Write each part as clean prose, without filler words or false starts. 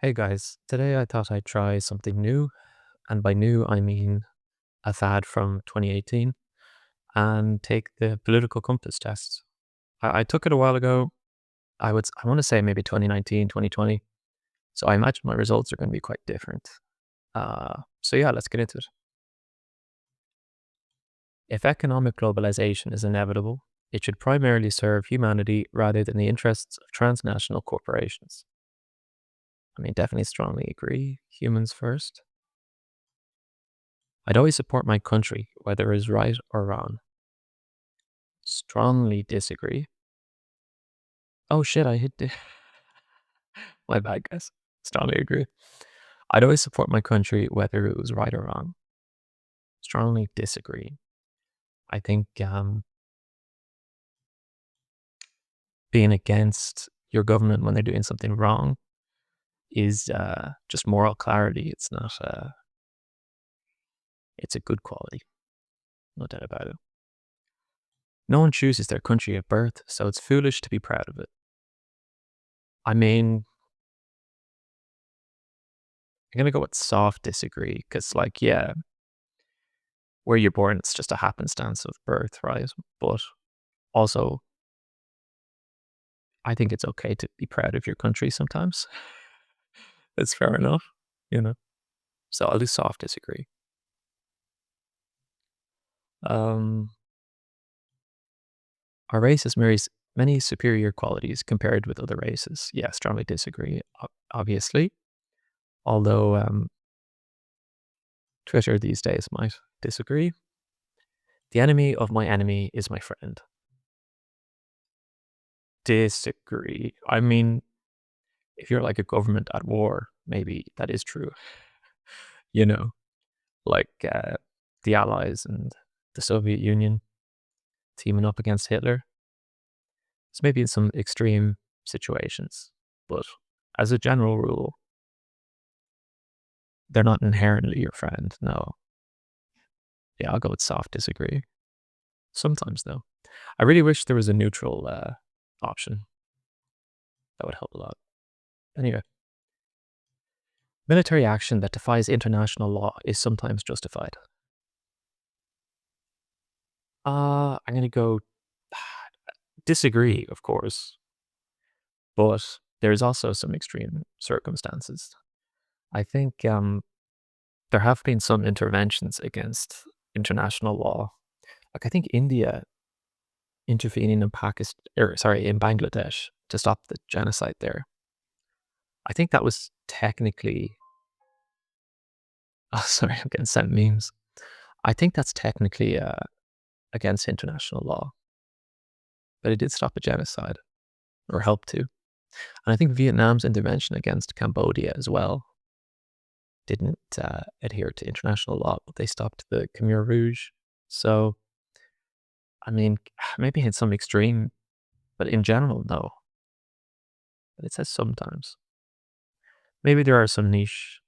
Hey guys, today I thought I'd try something new, and by new I mean a fad from 2018, and take the political compass test. I took it a while ago. I want to say maybe 2019, 2020. So I imagine my results are going to be quite different. So yeah, let's get into it. If economic globalization is inevitable, it should primarily serve humanity rather than the interests of transnational corporations. I mean, definitely strongly agree. Humans first. I'd always support my country, whether it is right or wrong. Strongly disagree. Oh shit, I hit the my bad, guys. Strongly agree. I'd always support my country whether it was right or wrong. Strongly disagree. I think being against your government when they're doing something wrong is just moral clarity. It's not. It's a good quality, no doubt about it. No one chooses their country at birth, so it's foolish to be proud of it. I mean, I'm gonna go with soft disagree because, like, yeah, where you're born, it's just a happenstance of birth, right? But also, I think it's okay to be proud of your country sometimes. It's fair enough, you know? So I'll do soft disagree. Um, our race has many superior qualities compared with other races. Yeah, strongly disagree, obviously. Although Twitter these days might disagree. The enemy of my enemy is my friend. Disagree. I mean, if you're like a government at war, maybe that is true. You know, like the Allies and the Soviet Union teaming up against Hitler. It's maybe in some extreme situations, but as a general rule, they're not inherently your friend. No. Yeah, I'll go with soft disagree. Sometimes, though. I really wish there was a neutral option. That would help a lot. Anyway, military action that defies international law is sometimes justified. I'm going to go disagree, of course, but there's also some extreme circumstances. I think there have been some interventions against international law. Like I think India intervening in Pakistan, or sorry, in Bangladesh to stop the genocide there. I think that was technically. Oh, sorry, I'm getting sent memes. I think that's technically against international law, but it did stop a genocide or help to. And I think Vietnam's intervention against Cambodia as well didn't adhere to international law, but they stopped the Khmer Rouge. So, I mean, maybe in some extreme, but in general, no. But it says sometimes. Maybe there are some niche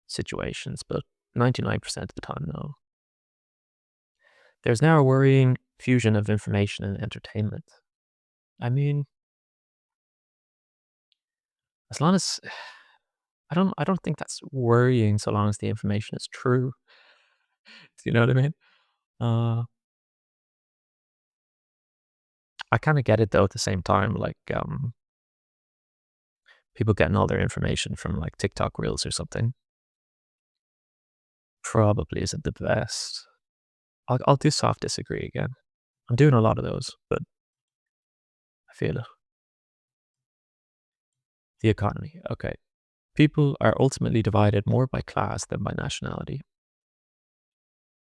situations, but 99% of the time, no. There's now a worrying fusion of information and entertainment. I mean, as long as I don't think that's worrying so long as the information is true. Do you know what I mean? Uh, I kind of get it though at the same time. Like, people getting all their information from like TikTok reels or something probably isn't the best. I'll do soft disagree again. I'm doing a lot of those, but I feel it. The economy. Okay. People are ultimately divided more by class than by nationality.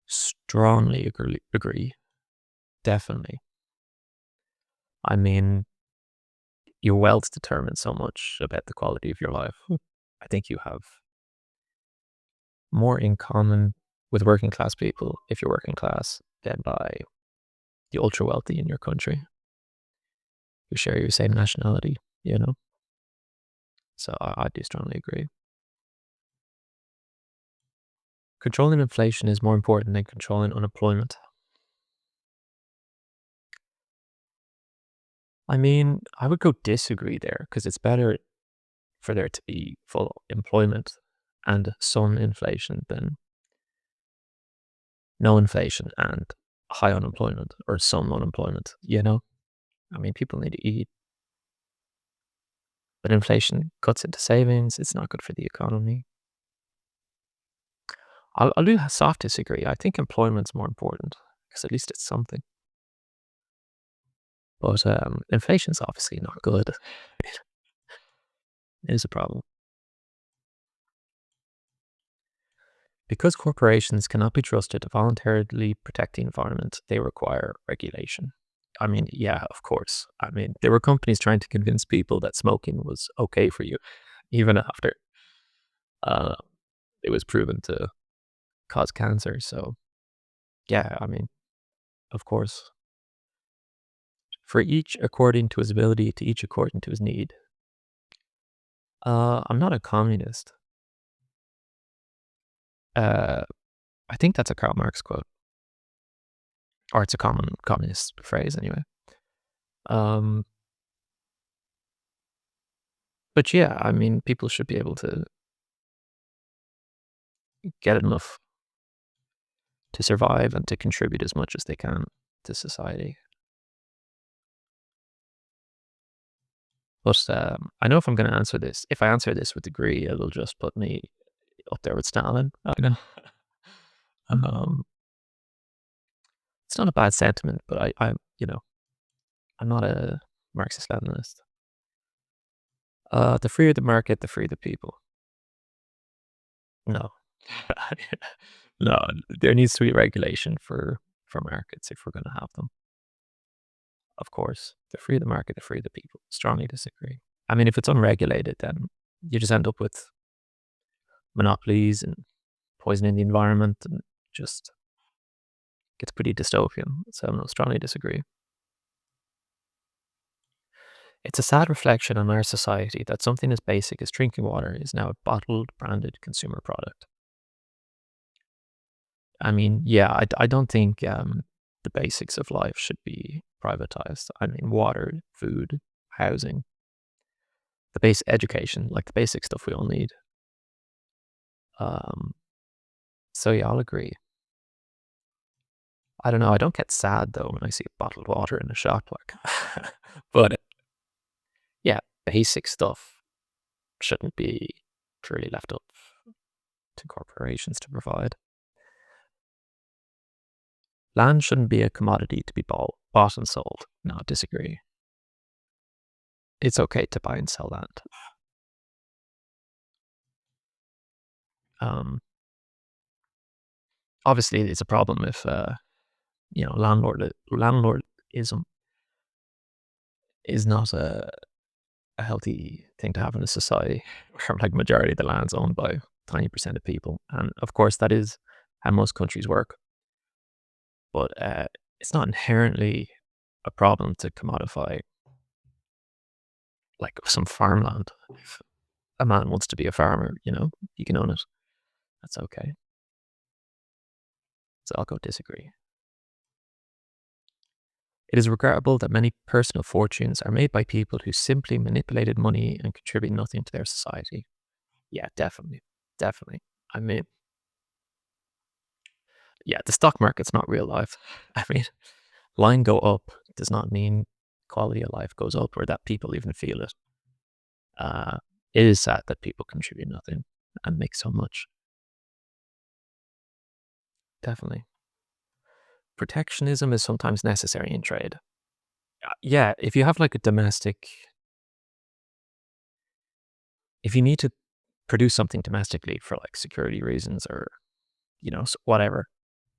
Strongly agree. Definitely. I mean, your wealth determines so much about the quality of your life. I think you have more in common with working class people if you're working class than by the ultra wealthy in your country who share your same nationality, you know? So I do strongly agree. Controlling inflation is more important than controlling unemployment. I mean, I would go disagree there because it's better. for there to be full employment and some inflation than no inflation and high unemployment or some unemployment, you know? I mean, people need to eat, but inflation cuts into savings. It's not good for the economy. I'll do a soft disagree. I think employment's more important because at least it's something. But inflation's obviously not good. It is a problem. Because corporations cannot be trusted to voluntarily protect the environment, they require regulation. I mean, yeah, of course. I mean, there were companies trying to convince people that smoking was okay for you, even after uh, it was proven to cause cancer. So, yeah, I mean, of course. For each according to his ability, to each according to his need. I'm not a communist. Uh, I think that's a Karl Marx quote, or it's a common communist phrase anyway. Um, but yeah, I mean, people should be able to get enough to survive and to contribute as much as they can to society. But I know if I'm going to answer this, if I answer this with degree, it'll just put me up there with Stalin. I know. Um, it's not a bad sentiment, but you know, I'm not a Marxist Leninist. The freer the market, the freer the people. No, no, there needs to be regulation for markets if we're going to have them. Of course, the free the market, the free the people. Strongly disagree. I mean, if it's unregulated, then you just end up with monopolies and poisoning the environment, and just gets pretty dystopian. So no, strongly disagree. It's a sad reflection on our society that something as basic as drinking water is now a bottled, branded consumer product. I mean, yeah, I don't think the basics of life should be privatized. I mean, water, food, housing, the base education, like the basic stuff we all need. Um, so yeah, I'll agree. I don't know. I don't get sad though when I see bottled water in a shop, like, but yeah, basic stuff shouldn't be purely left up to corporations to provide. Land shouldn't be a commodity to be bought and sold. No, disagree. It's okay to buy and sell land. Um, obviously, it's a problem if you know landlordism is not a healthy thing to have in a society where like majority of the land's owned by 20% of people, and of course that is how most countries work. But it's not inherently a problem to commodify like some farmland. If a man wants to be a farmer, you know, he can own it. That's okay. So I'll go disagree. It is regrettable that many personal fortunes are made by people who simply manipulated money and contribute nothing to their society. Yeah, definitely. Definitely. I mean, yeah, the stock market's not real life. I mean, line go up does not mean quality of life goes up or that people even feel it. Uh, it is sad that people contribute nothing and make so much. Definitely. Protectionism is sometimes necessary in trade. Yeah, if you have like a domestic, if you need to produce something domestically for like security reasons or, you know, whatever,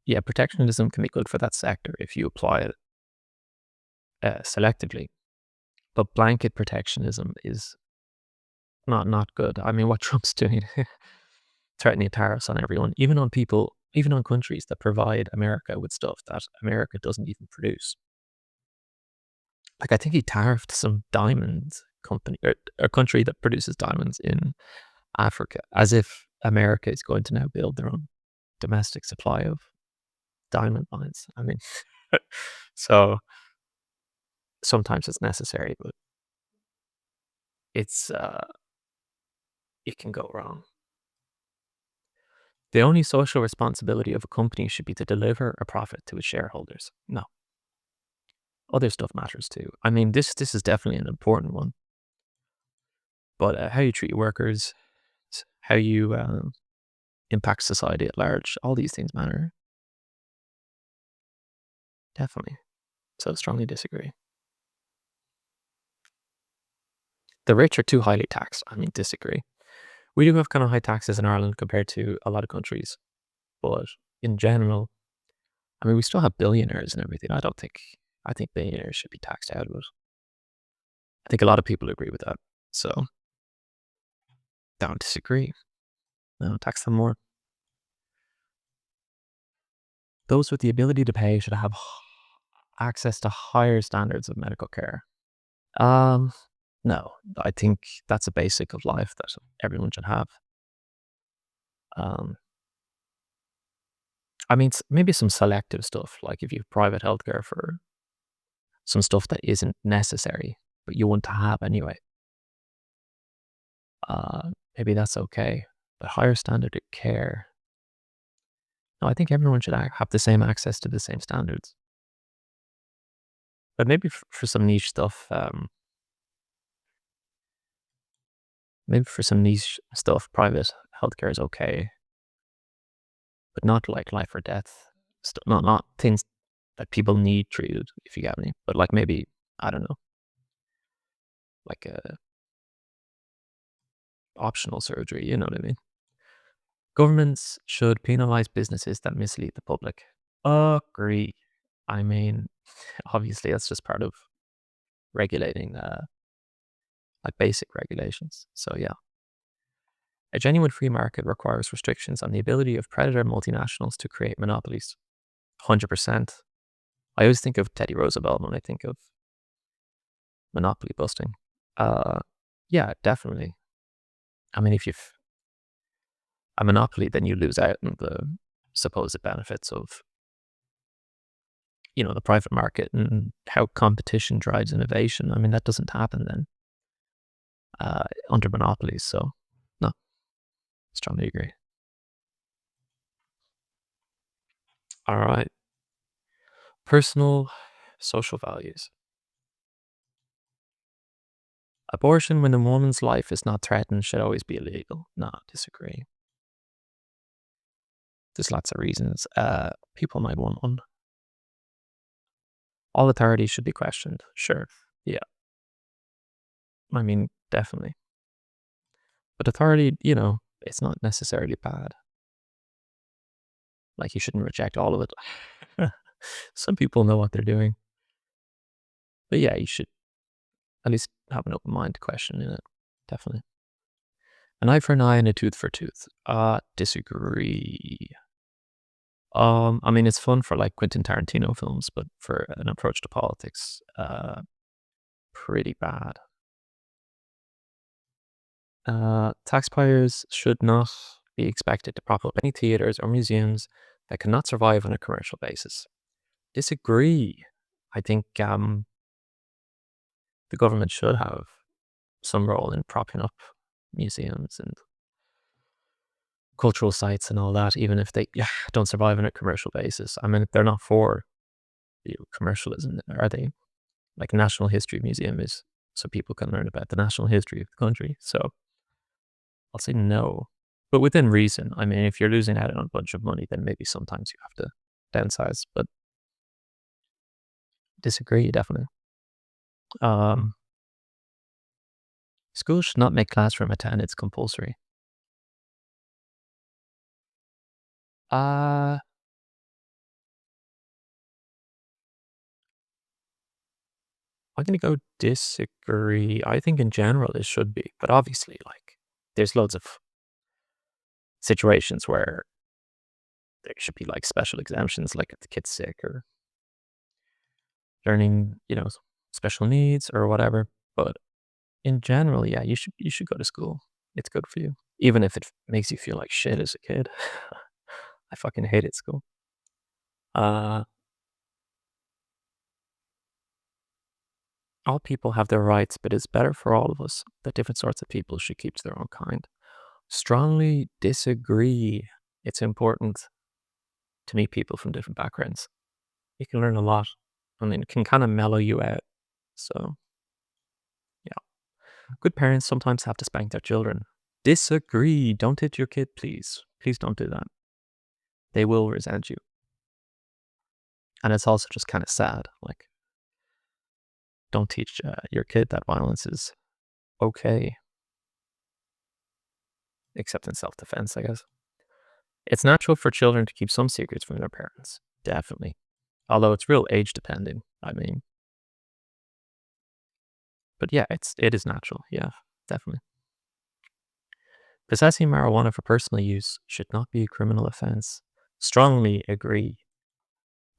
yeah, protectionism can be good for that sector if you apply it selectively. But blanket protectionism is not good. I mean, what Trump's doing, threatening tariffs on everyone, even on people, even on countries that provide America with stuff that America doesn't even produce. Like, I think he tariffed some diamond company or a country that produces diamonds in Africa, as if America is going to now build their own domestic supply of diamond mines. I mean, so sometimes it's necessary, but it's it can go wrong. The only social responsibility of a company should be to deliver a profit to its shareholders. No, other stuff matters too. I mean, this is definitely an important one, but how you treat your workers, how you impact society at large, all these things matter. Definitely. So strongly disagree. The rich are too highly taxed. I mean, disagree. We do have kind of high taxes in Ireland compared to a lot of countries, but in general, I mean, we still have billionaires and everything. I think billionaires should be taxed out of it. I think a lot of people agree with that. So don't disagree. No, tax them more. Those with the ability to pay should have access to higher standards of medical care. Um, no, I think that's a basic of life that everyone should have. Um, I mean, maybe some selective stuff, like if you have private healthcare for some stuff that isn't necessary, but you want to have anyway. Maybe that's okay. But higher standard of care. No, I think everyone should have the same access to the same standards. But maybe for some niche stuff, private healthcare is okay, but not like life or death. Not things that people need treated, if you get me. But like maybe, I don't know, like a optional surgery, you know what I mean? Governments should penalize businesses that mislead the public. Agree. I mean, obviously that's just part of regulating, like basic regulations. So yeah. A genuine free market requires restrictions on the ability of predator multinationals to create monopolies. 100%. I always think of Teddy Roosevelt when I think of monopoly busting. Uh, yeah, definitely. I mean, if you've a monopoly, then you lose out on the supposed benefits of, the private market and how competition drives innovation. I mean, that doesn't happen then under monopolies. So, no, strongly agree. All right. Personal social values. Abortion when a woman's life is not threatened should always be illegal. No, disagree. There's lots of reasons. People might want one. All authority should be questioned. Sure. Yeah. I mean, definitely. But authority, it's not necessarily bad. Like, you shouldn't reject all of it. Some people know what they're doing. But yeah, you should at least have an open mind to questioning it. Definitely. An eye for an eye and a tooth for a tooth. Disagree. I mean, it's fun for like Quentin Tarantino films, but for an approach to politics, pretty bad. Taxpayers should not be expected to prop up any theaters or museums that cannot survive on a commercial basis. Disagree. I think the government should have some role in propping up museums and cultural sites and all that, even if they don't survive on a commercial basis. I mean, they're not for commercialism, are they? Like National History Museum is so people can learn about the national history of the country. So I'll say no, but within reason. I mean, if you're losing out on a bunch of money, then maybe sometimes you have to downsize, but disagree, definitely. Schools should not make classroom attendance compulsory. Uh, I'm gonna go disagree. I think in general it should be, but obviously, like, there's loads of situations where there should be like special exemptions, like if the kid's sick or learning, special needs or whatever. But in general, yeah, you should go to school. It's good for you, even if it makes you feel like shit as a kid. I fucking hated school. Uh, all people have their rights, but it's better for all of us that different sorts of people should keep to their own kind. Strongly disagree. It's important to meet people from different backgrounds. You can learn a lot, and it can kind of mellow you out. So, yeah. Good parents sometimes have to spank their children. Disagree. Don't hit your kid, please. Please don't do that. They will resent you. And it's also just kind of sad. Like, don't teach your kid that violence is okay, except in self defense, I guess. It's natural for children to keep some secrets from their parents. Definitely. Although it's real age depending. I mean, but yeah, it is natural. Yeah, definitely. Possessing marijuana for personal use should not be a criminal offense. Strongly agree.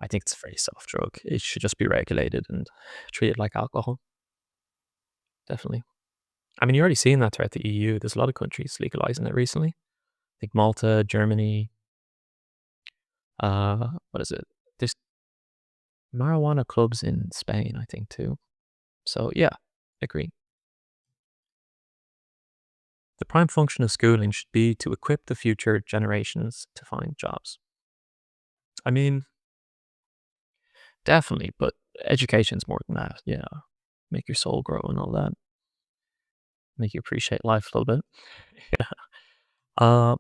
I think it's a very soft drug. It should just be regulated and treated like alcohol. Definitely. I mean, you're already seeing that throughout the EU. There's a lot of countries legalizing it recently. I think Malta, Germany, what is it? There's marijuana clubs in Spain, I think, too. So yeah, agree. The prime function of schooling should be to equip the future generations to find jobs. I mean, definitely, but education's more than that. Yeah. Make your soul grow and all that. Make you appreciate life a little bit. Yeah.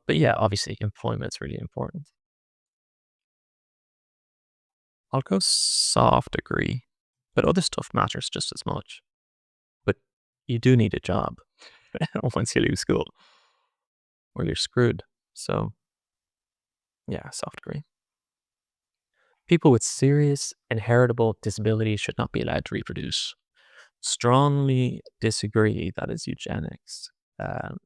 But yeah, obviously employment's really important. I'll go soft agree, but other stuff matters just as much. But you do need a job once you leave school, or you're screwed. So yeah, soft agree. People with serious inheritable disabilities should not be allowed to reproduce. Strongly disagree. That is eugenics. Um,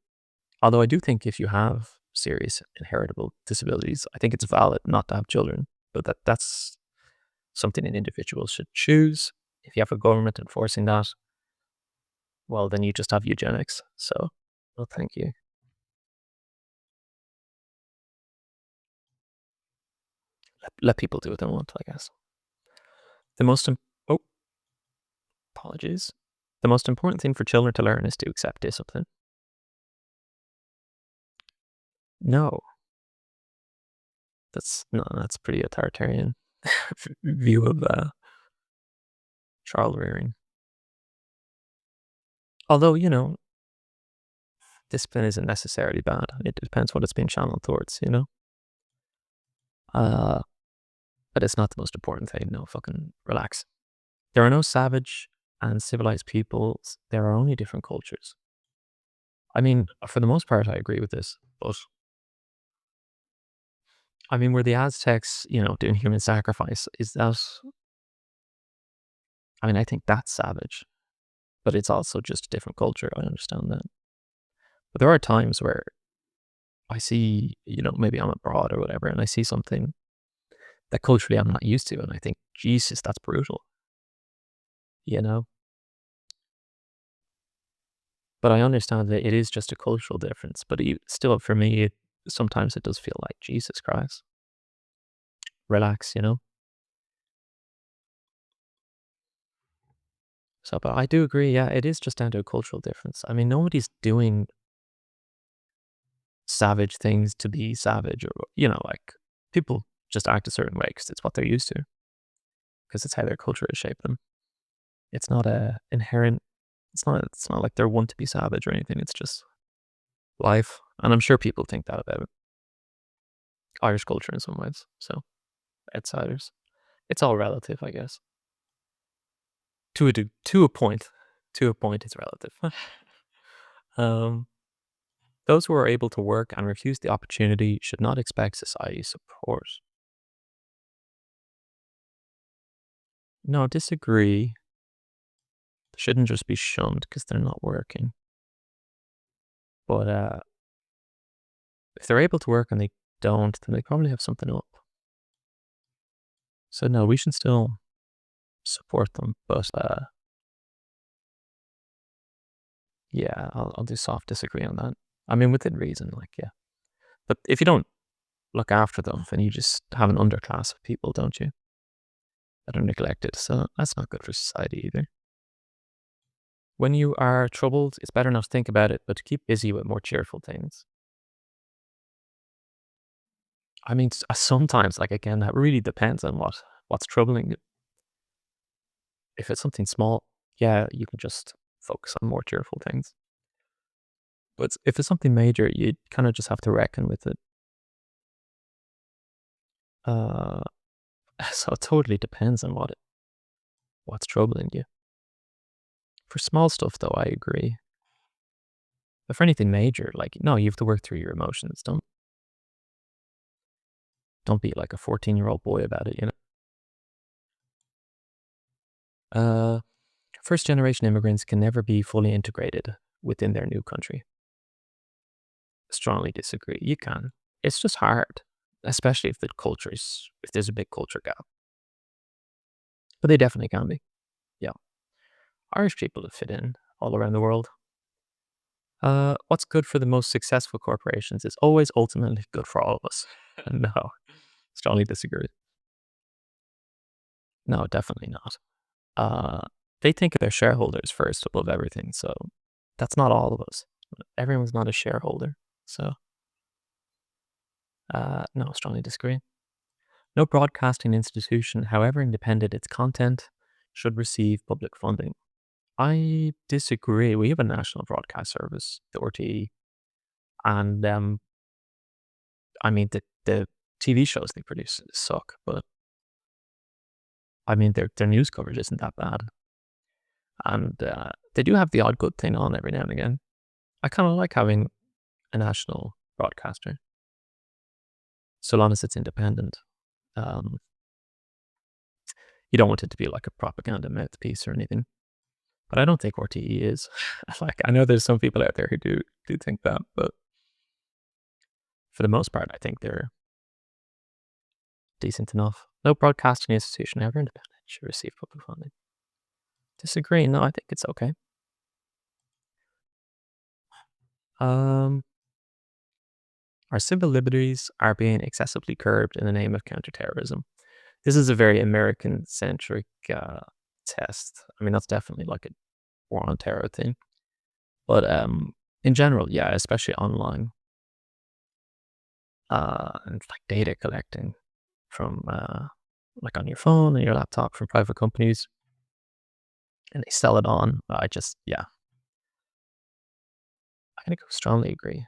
Although I do think if you have serious inheritable disabilities, I think it's valid not to have children, but that's something an individual should choose. If you have a government enforcing that, well, then you just have eugenics. So, well, thank you. Let people do what they want, I guess. The most, oh, apologies. The most important thing for children to learn is to accept discipline. No, that's pretty authoritarian view of child rearing. Although, discipline isn't necessarily bad. It depends what it's being channeled towards. Uh, but it's not the most important thing. No, fucking relax. There are no savage and civilized peoples. There are only different cultures. I mean, for the most part, I agree with this. But I mean, were the Aztecs, doing human sacrifice? Is that? I mean, I think that's savage, but it's also just a different culture. I understand that. But there are times where I see, maybe I'm abroad or whatever, and I see something that culturally I'm not used to, and I think, Jesus, that's brutal, you know? But I understand that it is just a cultural difference, but still, for me, sometimes it does feel like, Jesus Christ, relax. So, but I do agree, yeah, it is just down to a cultural difference. I mean, nobody's doing savage things to be savage, or, like, people just act a certain way because it's what they're used to, because it's how their culture has shaped them. It's not a inherent, it's not like they're one to be savage or anything. It's just life. And I'm sure people think that about Irish culture in some ways. So, outsiders. It's all relative, I guess. To a point. To a point, it's relative. um, those who are able to work and refuse the opportunity should not expect society support. No, disagree. They shouldn't just be shunned because they're not working. But if they're able to work and they don't, then they probably have something up. So no, we should still support them. But yeah, I'll do soft disagree on that. I mean, within reason, like, yeah. But if you don't look after them, then you just have an underclass of people, don't you? That are neglected. So that's not good for society either. When you are troubled, it's better not to think about it, but to keep busy with more cheerful things. I mean, sometimes, like, again, that really depends on what's troubling you. If it's something small, yeah, you can just focus on more cheerful things. But if it's something major, you kinda just have to reckon with it. Uh, so it totally depends on what's troubling you. For small stuff, though, I agree. But for anything major, like, no, you have to work through your emotions. Don't be like a 14-year-old boy about it, you know? Uh, First generation immigrants can never be fully integrated within their new country. Strongly disagree. You can. It's just hard, especially if there's a big culture gap. But they definitely can be. Yeah. Irish people that fit in all around the world. What's good for the most successful corporations is always ultimately good for all of us. No, strongly disagree. No, definitely not. Uh, they think of their shareholders first above everything. So that's not all of us. Everyone's not a shareholder. So, no, strongly disagree. No broadcasting institution, however independent its content, should receive public funding. I disagree. We have a national broadcast service, the RTE, and I mean the TV shows they produce suck, but I mean their news coverage isn't that bad, and they do have the odd good thing on every now and again. I kind of like having a national broadcaster, so long as it's independent. Um, you don't want it to be like a propaganda mouthpiece or anything. But I don't think RTE is. Like, I know there's some people out there who do think that, but for the most part, I think they're decent enough. No broadcasting institution ever independent should receive public funding. Disagree. No, I think it's okay. Um, our civil liberties are being excessively curbed in the name of counterterrorism. This is a very American centric test. I mean, that's definitely like a war on terror thing. But in general, yeah, especially online, and like data collecting from like on your phone and your laptop from private companies, and they sell it on. Yeah, I kind of strongly agree,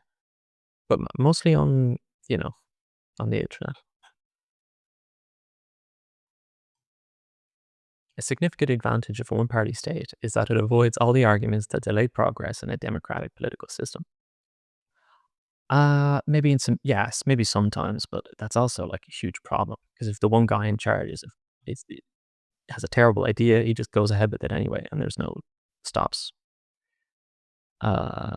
but mostly on you know on the internet. A significant advantage of a one-party state is that it avoids all the arguments that delay progress in a democratic political system. Maybe in some, yes, maybe sometimes, but that's also like a huge problem because if the one guy in charge it has a terrible idea, he just goes ahead with it anyway, and there's no stops. Uh,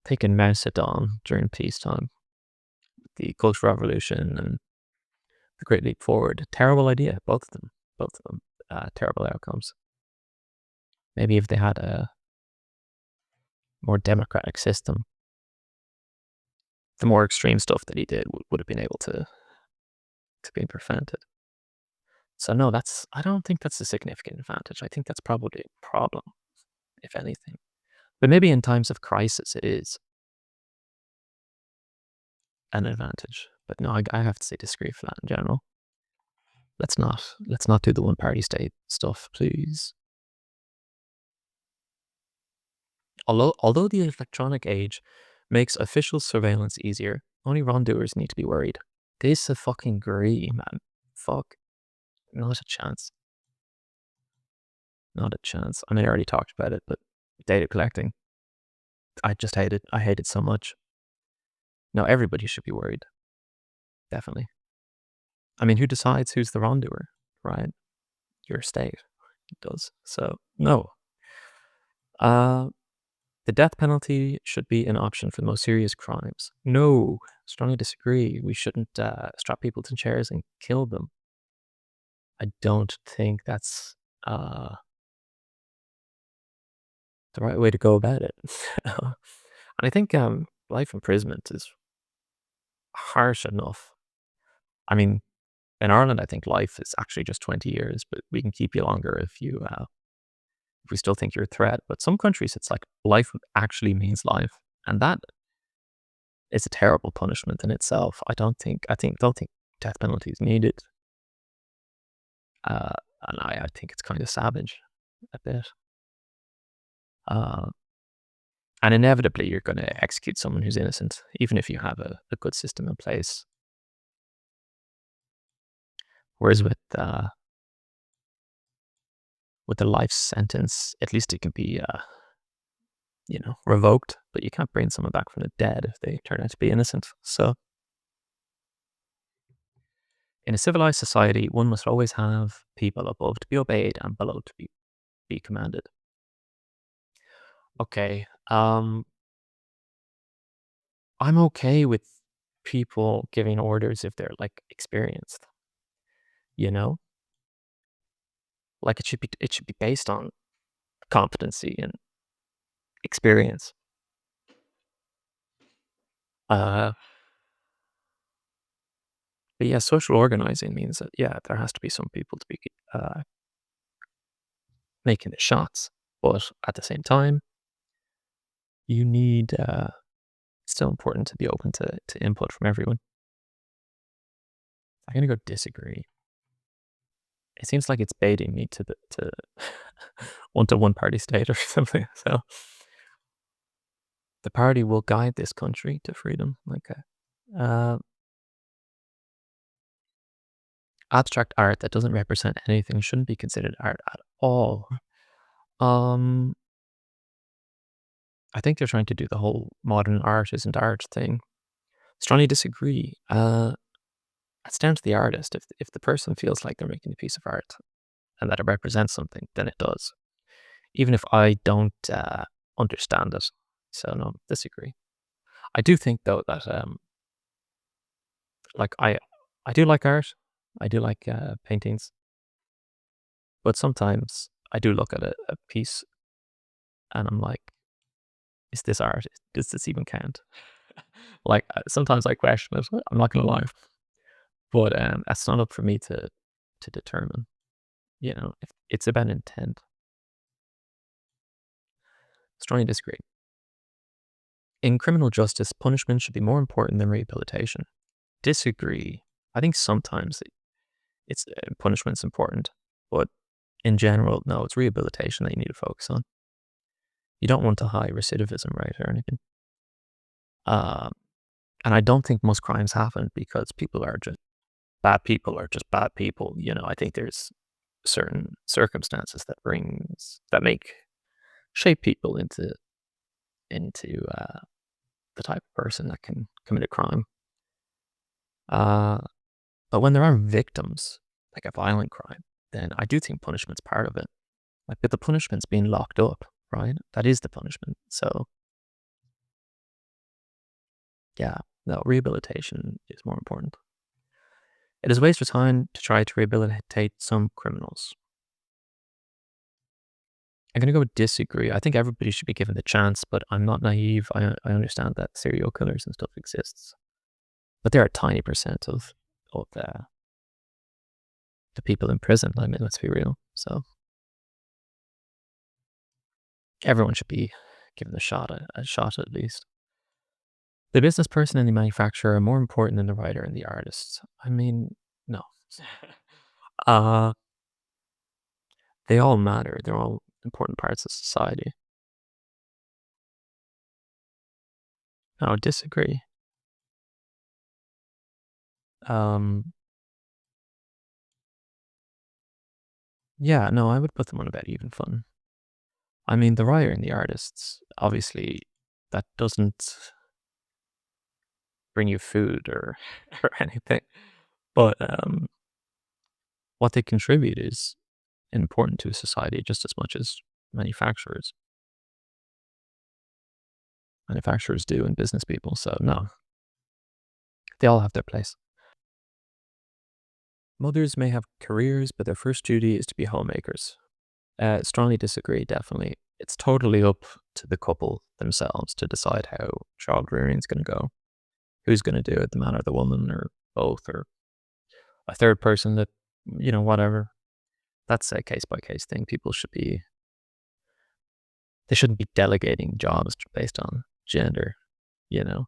they can mouse it on during peacetime. The Cultural Revolution and the Great Leap Forward. Terrible idea, both of them. Both of them. Terrible outcomes. Maybe if they had a more democratic system, the more extreme stuff that he did would have been able to be prevented. So no, I don't think that's a significant advantage. I think that's probably a problem, if anything. But maybe in times of crisis, it is an advantage. But no, I have to say disagree for that in general. Let's not do the one party state stuff, please. Although the electronic age makes official surveillance easier, only wrongdoers need to be worried. Disagree, man. Fuck. Not a chance. Not a chance. I mean, I already talked about it, but data collecting, I just hate it. I hate it so much. No, everybody should be worried. Definitely. I mean, who decides who's the wrongdoer, right? Your state does. So, no. Uh, the death penalty should be an option for the most serious crimes. No, strongly disagree. We shouldn't strap people to chairs and kill them. I don't think that's uh, the right way to go about it. And I think life imprisonment is harsh enough. I mean, in Ireland, I think life is actually just 20 years, but we can keep you longer if we still think you're a threat. But some countries, it's like life actually means life, and that It's a terrible punishment in itself. I don't think death penalty is needed. Uh, and I think it's kind of savage a bit. Uh, and inevitably, you're going to execute someone who's innocent, even if you have a good system in place. Whereas with the life sentence, at least it can be revoked, but you can't bring someone back from the dead if they turn out to be innocent. So, in a civilized society, one must always have people above to be obeyed and below to be commanded. Okay, I'm okay with people giving orders if they're like experienced. You know, like it should be based on competency and experience. Uh, but yeah, social organizing means that yeah, there has to be some people to be uh, making the shots, but at the same time, you need. It's still important to be open to input from everyone. I'm gonna go disagree. It seems like it's baiting me to want a one party state or something. So the party will guide this country to freedom. Okay. Uh, Abstract art that doesn't represent anything shouldn't be considered art at all. Um, I think they're trying to do the whole modern art isn't art thing. Strongly disagree. It's down to the artist. If the person feels like they're making a piece of art and that it represents something, then it does. Even if I don't understand it. So no, disagree. I do think though that like I do like art. I do like paintings, but sometimes I do look at a piece and I'm like, is this art? Does this even count? Like sometimes I question it. I'm not gonna lie, but that's not up for me to determine. If it's about intent. Strongly disagree. In criminal justice, punishment should be more important than rehabilitation. Disagree. I think sometimes it's punishment's important, but in general, no, it's rehabilitation that you need to focus on. You don't want a high recidivism rate or anything. Um, and I don't think most crimes happen because people are just bad people. I think there's certain circumstances that make shape people into the type of person that can commit a crime. Uh, but when there are victims, like a violent crime, then I do think punishment's part of it. Like, but the punishment's being locked up, right? That is the punishment. So, yeah, no, rehabilitation is more important. It is a waste of time to try to rehabilitate some criminals. I'm going to go with disagree. I think everybody should be given the chance, but I'm not naive. I understand that serial killers and stuff exists, but they're a tiny percent of the people in prison. I mean, let's be real. So everyone should be given a shot at least. The business person and the manufacturer are more important than the writer and the artist. I mean, no. Uh, they all matter. They're all important parts of society. I would disagree. Um, yeah, no, I would put them on about even fun. I mean, the writer and the artists, obviously, that doesn't bring you food or or anything, but what they contribute is important to society just as much as manufacturers. Manufacturers do and business people. So no, they all have their place. Mothers may have careers, but their first duty is to be homemakers. Strongly disagree, definitely. It's totally up to the couple themselves to decide how child rearing is going to go. Who's going to do it, the man or the woman, or both, or a third person that, whatever. That's a case by case thing. They shouldn't be delegating jobs based on gender, you know?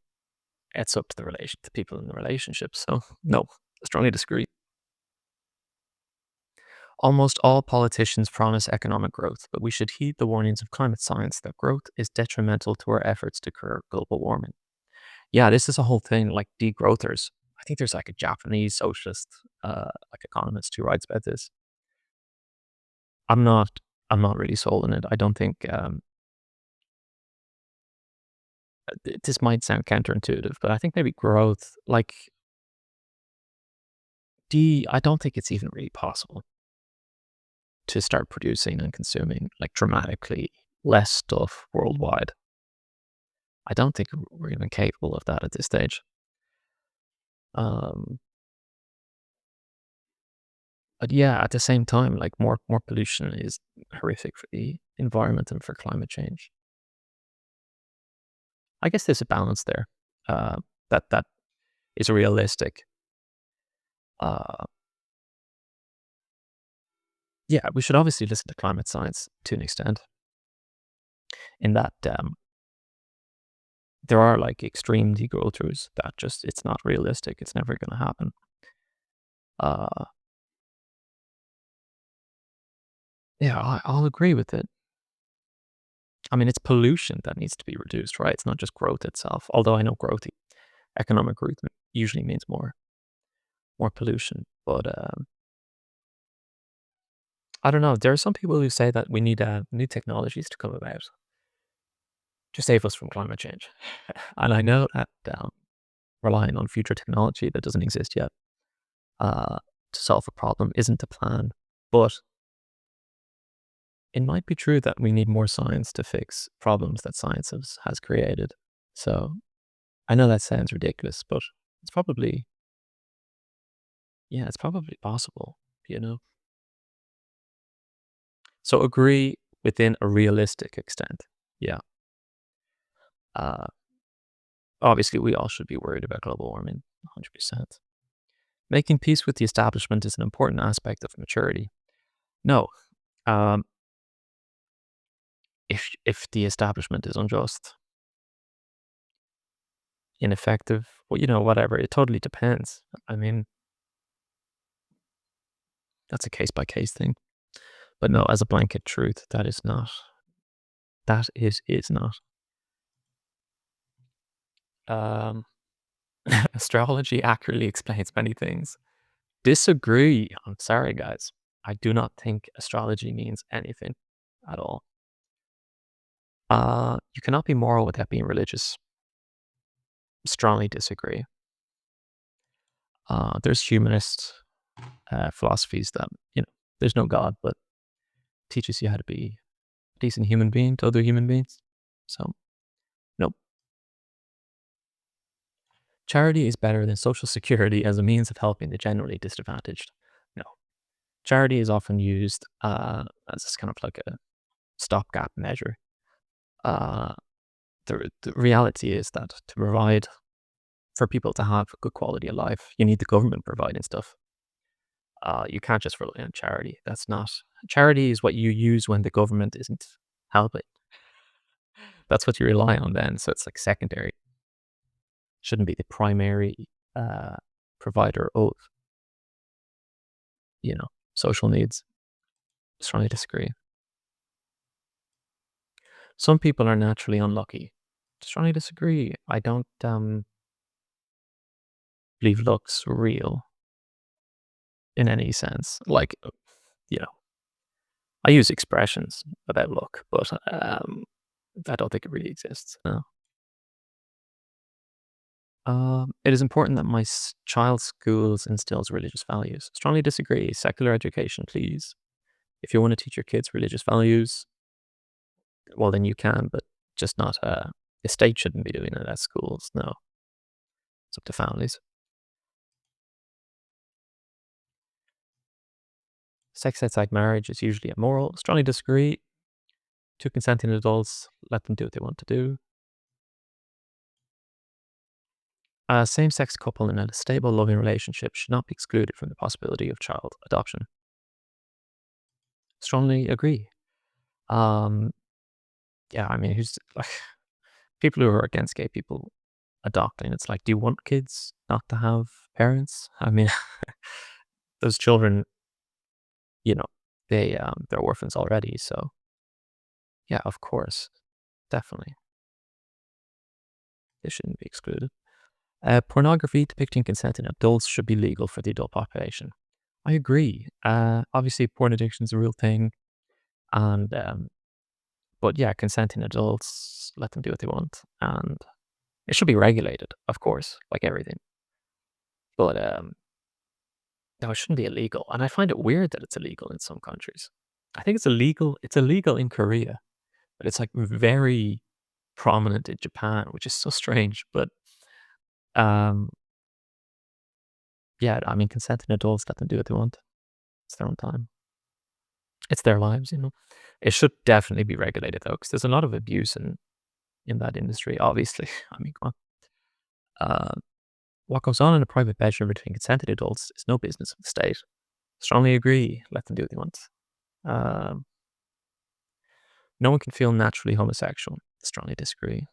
it's up to the people in the relationship. So no, I strongly disagree. Almost all politicians promise economic growth, but we should heed the warnings of climate science that growth is detrimental to our efforts to curb global warming. Yeah, this is a whole thing like degrowthers. I think there's like a Japanese socialist, like economist who writes about this. I'm not, I'm not really sold on it. I don't think this might sound counterintuitive, but I think maybe growth, like I don't think it's even really possible to start producing and consuming like dramatically less stuff worldwide. I don't think we're even capable of that at this stage. Um, but yeah, at the same time, like more pollution is horrific for the environment and for climate change. I guess there's a balance there. That is realistic. Uh, yeah, we should obviously listen to climate science to an extent. In that, there are like extreme degrowthers that just it's not realistic. It's never going to happen. Uh, yeah, I'll agree with it. I mean, it's pollution that needs to be reduced, right? It's not just growth itself. Although I know economic growth usually means more pollution. But I don't know. There are some people who say that we need new technologies to come about to save us from climate change. And I know that relying on future technology that doesn't exist yet uh, to solve a problem isn't the plan. But it might be true that we need more science to fix problems that science has created. So I know that sounds ridiculous, but it's probably, yeah, it's probably possible, you know? So agree within a realistic extent. Yeah. Uh, obviously, we all should be worried about global warming, 100%. Making peace with the establishment is an important aspect of maturity. No, um, if the establishment is unjust, ineffective, well, whatever, it totally depends. I mean, that's a case by case thing. But no, as a blanket truth, that is not. That is not. Um, astrology accurately explains many things. Disagree. I'm sorry, guys. I do not think astrology means anything at all. You cannot be moral without being religious. Strongly disagree. There's humanist philosophies that there's no God, but teaches you how to be a decent human being to other human beings. So, nope. Charity is better than social security as a means of helping the generally disadvantaged. No. Charity is often used as kind of like a stopgap measure. Uh, the reality is that to provide for people to have a good quality of life, you need the government providing stuff. You can't just rely on charity. That's not charity is what you use when the government isn't helping. That's what you rely on then. So it's like secondary. Shouldn't be the primary uh, provider of social needs. Strongly disagree. Some people are naturally unlucky. Strongly disagree. I don't believe luck's real in any sense. Like, you know, I use expressions about luck, but I don't think it really exists. No. It is important that my child's schools instills religious values. Strongly disagree. Secular education, please. If you want to teach your kids religious values, well, then you can, but just not. The state shouldn't be doing it at schools. No, it's up to families. Sex outside marriage is usually immoral. Strongly disagree. Two consenting adults, let them do what they want to do. A same-sex couple in a stable, loving relationship should not be excluded from the possibility of child adoption. Strongly agree. Um, yeah, I mean, who's like people who are against gay people adopting. It's like, do you want kids not to have parents? I mean, those children, you know, they're orphans already. So yeah, of course, definitely, they shouldn't be excluded. Pornography depicting consent in adults should be legal for the adult population. I agree. Obviously, porn addiction is a real thing, and but yeah, consenting adults, let them do what they want, and it should be regulated, of course, like everything. But no, it shouldn't be illegal, and I find it weird that it's illegal in some countries. I think it's illegal. It's illegal in Korea, but it's like very prominent in Japan, which is so strange. But um, yeah, I mean, consenting adults, let them do what they want. It's their own time. It's their lives, you know. It should definitely be regulated though, because there's a lot of abuse in that industry. Obviously, I mean, come on. What goes on in a private bedroom between consented adults is no business of the state. Strongly agree. Let them do what they want. Um, no one can feel naturally homosexual. Strongly disagree.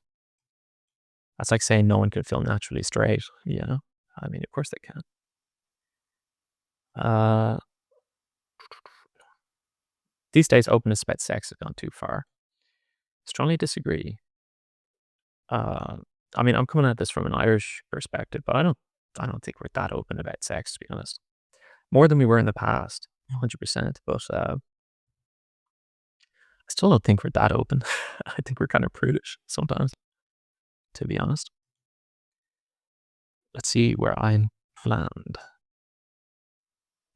That's like saying no one can feel naturally straight. You know, I mean, of course they can. Uh, these days, openness about sex has gone too far. Strongly disagree. Uh, I mean, I'm coming at this from an Irish perspective, but I don't think we're that open about sex, to be honest. More than we were in the past, 100%. But I still don't think we're that open. I think we're kind of prudish sometimes, to be honest. Let's see where I land.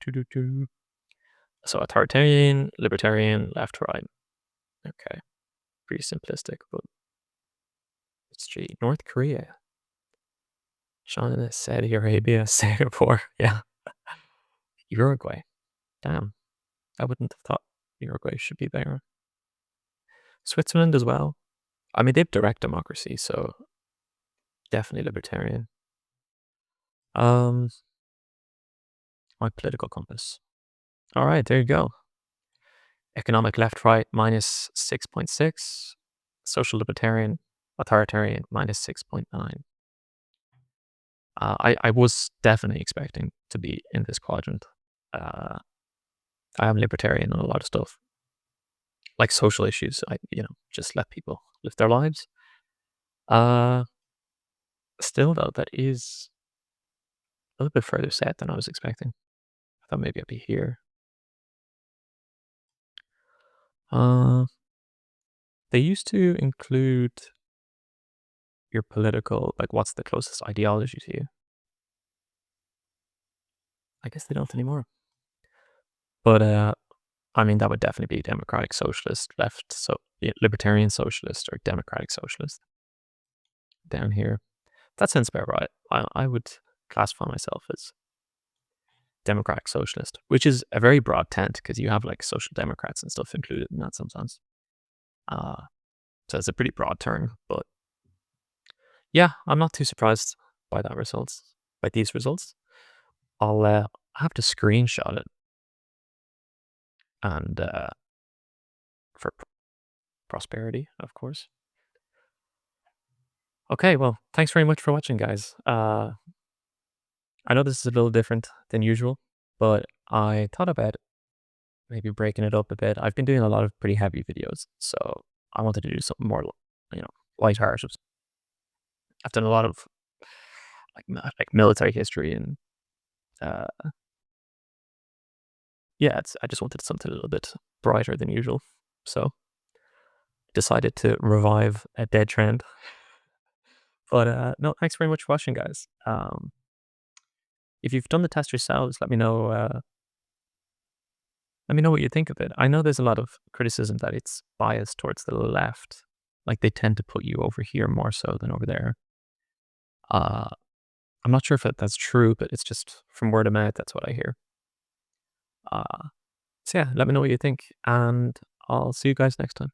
Doo-doo-doo. So authoritarian, libertarian, left, right. Okay, pretty simplistic, but let's see. North Korea, China, Saudi Arabia, Singapore. Yeah, Uruguay. Damn, I wouldn't have thought Uruguay should be there. Switzerland as well. I mean, they've direct democracy, so definitely libertarian. My political compass. All right, there you go. Economic left right minus 6.6. Social libertarian, authoritarian minus 6.9. I was definitely expecting to be in this quadrant. I am libertarian on a lot of stuff, like social issues. I just let people live their lives. Uh, Still though, that is a little bit further set than I was expecting. I thought maybe I'd be here. Uh, they used to include your political, like what's the closest ideology to you. I guess they don't anymore. But I mean, that would definitely be democratic socialist, left, so yeah, libertarian socialist or democratic socialist down here. That sounds about right. I would classify myself as democratic socialist, which is a very broad tent because you have like social democrats and stuff included in that sometimes. So it's a pretty broad term, but yeah, I'm not too surprised by that results, by these results. I'll have to screenshot it and for prosperity, of course. Okay, well, thanks very much for watching, guys. I know this is a little different than usual, but I thought about maybe breaking it up a bit. I've been doing a lot of pretty heavy videos, so I wanted to do something more, lighthearted. I've done a lot of like military history and uh, yeah, I just wanted something a little bit brighter than usual. So decided to revive a dead trend. But no, thanks very much for watching, guys. If you've done the test yourselves, let me know. Let me know what you think of it. I know there's a lot of criticism that it's biased towards the left, like they tend to put you over here more so than over there. Uh, I'm not sure if that's true, but it's just from word of mouth. That's what I hear. So yeah, let me know what you think, and I'll see you guys next time.